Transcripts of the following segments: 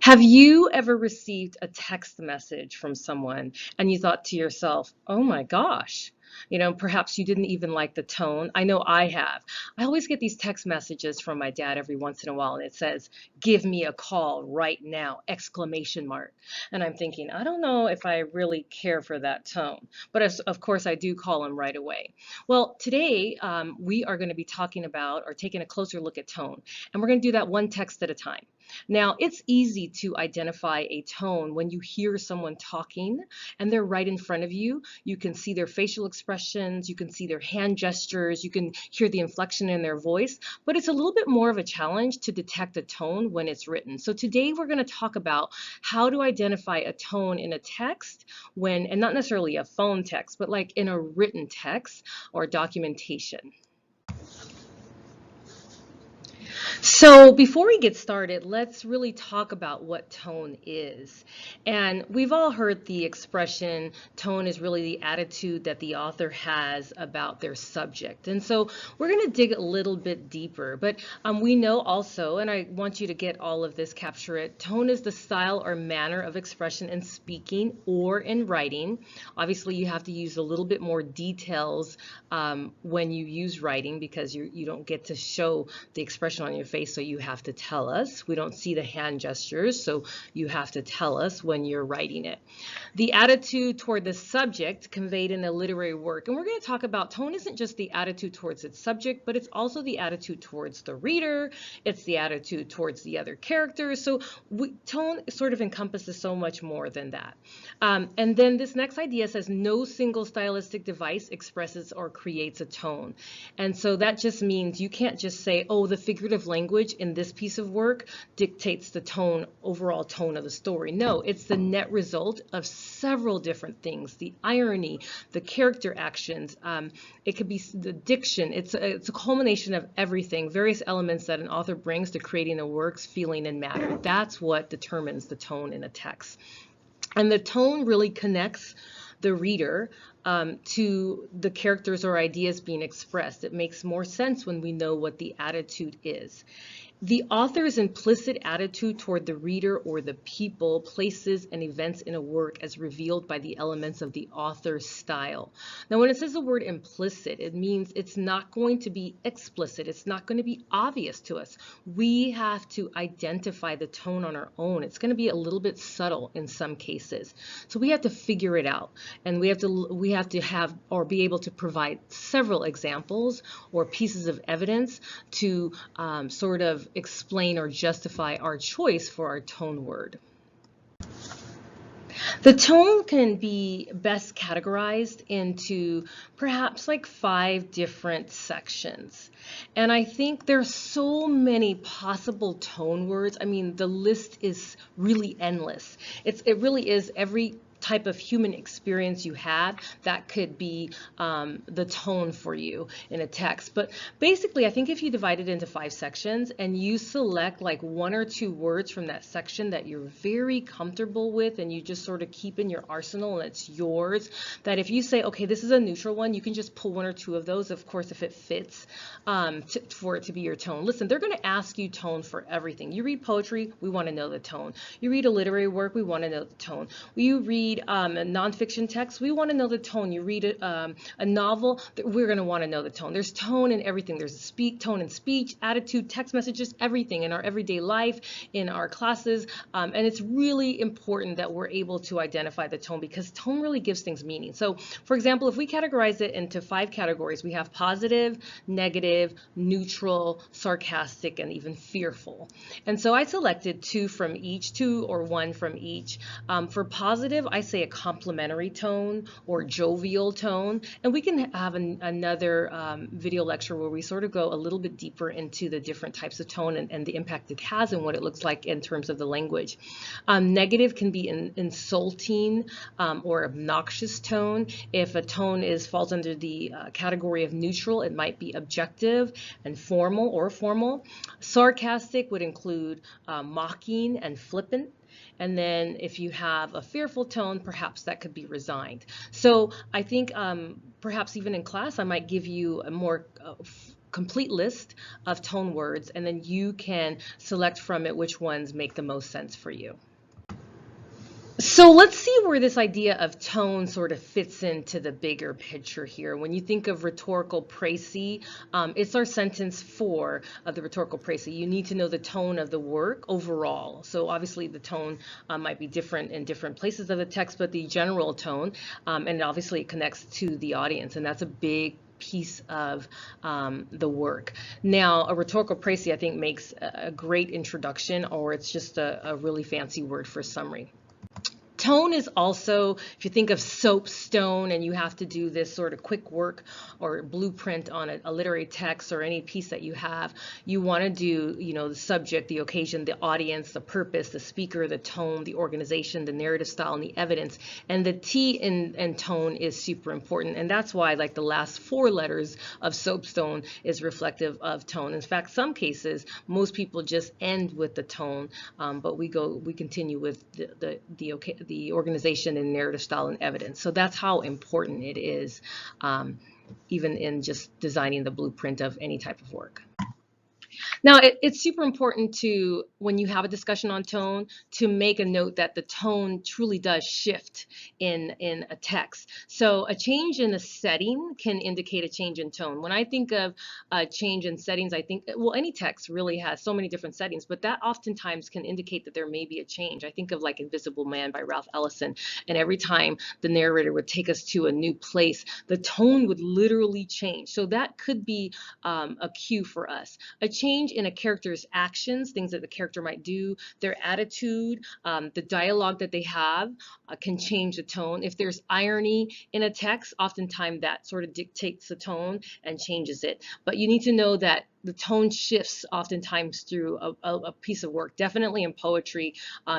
Have you ever received a text message from someone and you thought to yourself, oh my gosh, perhaps you didn't even like the tone? I know I have. I always get these text messages from my dad every once in a while, and it says, give me a call right now, exclamation mark. And I'm thinking, I don't know if I really care for that tone, but of course I do call him right away. Well, today we are going to be talking about or taking a closer look at tone, and we're going to do that one text at a time. Now, it's easy to identify a tone when you hear someone talking and they're right in front of you. You can see their facial expressions, you can see their hand gestures, you can hear the inflection in their voice, but it's a little bit more of a challenge to detect a tone when it's written. So today we're going to talk about how to identify a tone in a text when, and not necessarily a phone text, but like in a written text or documentation. So before we get started, let's really talk about what tone is. And we've all heard the expression, tone is really the attitude that the author has about their subject. And so we're going to dig a little bit deeper. But we know also, and I want you to get all of this, capture it, tone is the style or manner of expression in speaking or in writing. Obviously, you have to use a little bit more details when you use writing because you don't get to show the expression on your face, so you have to tell us. We don't see the hand gestures, so you have to tell us when you're writing it. The attitude toward the subject conveyed in a literary work, and we're going to talk about tone isn't just the attitude towards its subject, but it's also the attitude towards the reader, it's the attitude towards the other characters. So tone sort of encompasses so much more than that. And then this next idea says no single stylistic device expresses or creates a tone. And so that just means you can't just say, oh, the figurative language in this piece of work dictates the tone, overall tone of the story. No, it's the net result of several different things. The irony, the character actions, it could be the diction. It's a culmination of everything, various elements that an author brings to creating a work's feeling and matter. That's what determines the tone in a text. And the tone really connects the reader to the characters or ideas being expressed. It makes more sense when we know what the attitude is. The author's implicit attitude toward the reader or the people, places, and events in a work as revealed by the elements of the author's style. Now, when it says the word implicit, it means it's not going to be explicit. It's not going to be obvious to us. We have to identify the tone on our own. It's going to be a little bit subtle in some cases. So we have to figure it out, and we have to have or be able to provide several examples or pieces of evidence to sort of explain or justify our choice for our tone word. The tone can be best categorized into perhaps like 5 different sections. And I think there's so many possible tone words. I mean, the list is really endless. It really is every type of human experience you had that could be the tone for you in a text. But basically, I think if you divide it into 5 sections and you select like 1 or 2 words from that section that you're very comfortable with and you just sort of keep in your arsenal and it's yours, that if you say, okay, this is a neutral one, you can just pull 1 or 2 of those, of course, if it fits, for it to be your tone. Listen, they're going to ask you tone for everything. You read poetry, we want to know the tone. You read a literary work, we want to know the tone. You read a nonfiction text, we want to know the tone. You read a novel, we're going to want to know the tone. There's tone in everything. There's tone in speech, attitude, text messages, everything in our everyday life, in our classes, and it's really important that we're able to identify the tone because tone really gives things meaning. So, for example, if we categorize it into 5 categories, we have positive, negative, neutral, sarcastic, and even fearful. And so I selected 2 from each, 2 or 1 from each. For positive, I say a complimentary tone or jovial tone, and we can have another video lecture where we sort of go a little bit deeper into the different types of tone and the impact it has and what it looks like in terms of the language. Negative can be insulting or obnoxious tone. If a tone falls under the category of neutral, it might be objective and formal or formal. Sarcastic would include mocking and flippant. And then if you have a fearful tone, perhaps that could be resigned. So I think perhaps even in class, I might give you a more complete list of tone words, and then you can select from it which ones make the most sense for you. So let's see where this idea of tone sort of fits into the bigger picture here. When you think of rhetorical précis, it's our sentence 4 of the rhetorical précis. You need to know the tone of the work overall. So obviously the tone might be different in different places of the text, but the general tone, and obviously it connects to the audience, and that's a big piece of the work. Now, a rhetorical précis, I think, makes a great introduction, or it's just a really fancy word for summary. Tone is also, if you think of soapstone and you have to do this sort of quick work or blueprint on a literary text or any piece that you have, you want to do, the subject, the occasion, the audience, the purpose, the speaker, the tone, the organization, the narrative style, and the evidence. And the T in tone is super important. And that's why, like, the last 4 letters of soapstone is reflective of tone. In fact, some cases, most people just end with the tone, but we continue with the organization and narrative style and evidence. So that's how important it is, even in just designing the blueprint of any type of work. Now, it's super important to, when you have a discussion on tone, to make a note that the tone truly does shift in a text. So a change in a setting can indicate a change in tone. When I think of a change in settings, I think, well, any text really has so many different settings, but that oftentimes can indicate that there may be a change. I think of like Invisible Man by Ralph Ellison, and every time the narrator would take us to a new place, the tone would literally change. So that could be a cue for us. A change in a character's actions, things that the character might do, their attitude, the dialogue that they have can change the tone. If there's irony in a text, oftentimes that sort of dictates the tone and changes it. But you need to know that the tone shifts oftentimes through a piece of work. Definitely in poetry,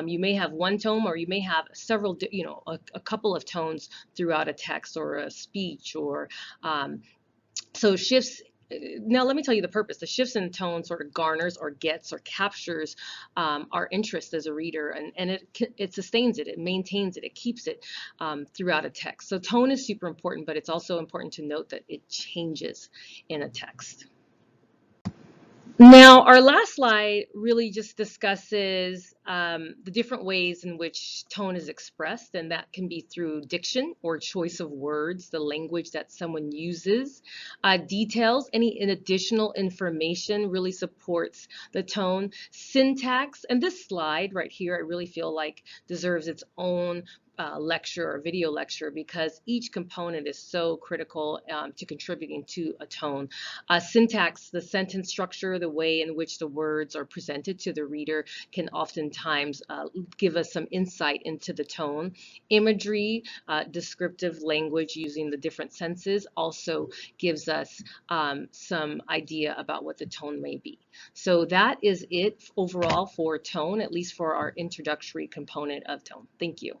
you may have one tone, or you may have several, a couple of tones throughout a text or a speech, or so shifts. Now, let me tell you the purpose. The shifts in tone sort of garners or gets or captures our interest as a reader, and it sustains it, it maintains it, it keeps it throughout a text. So tone is super important, but it's also important to note that it changes in a text. Now, our last slide really just discusses the different ways in which tone is expressed, and that can be through diction or choice of words, the language that someone uses. Details, any additional information really supports the tone. Syntax, and this slide right here, I really feel like deserves its own lecture or video lecture, because each component is so critical to contributing to a tone. Syntax, the sentence structure, the way in which the words are presented to the reader, can oftentimes give us some insight into the tone. Imagery, descriptive language using the different senses, also gives us some idea about what the tone may be. So that is it overall for tone, at least for our introductory component of tone. Thank you.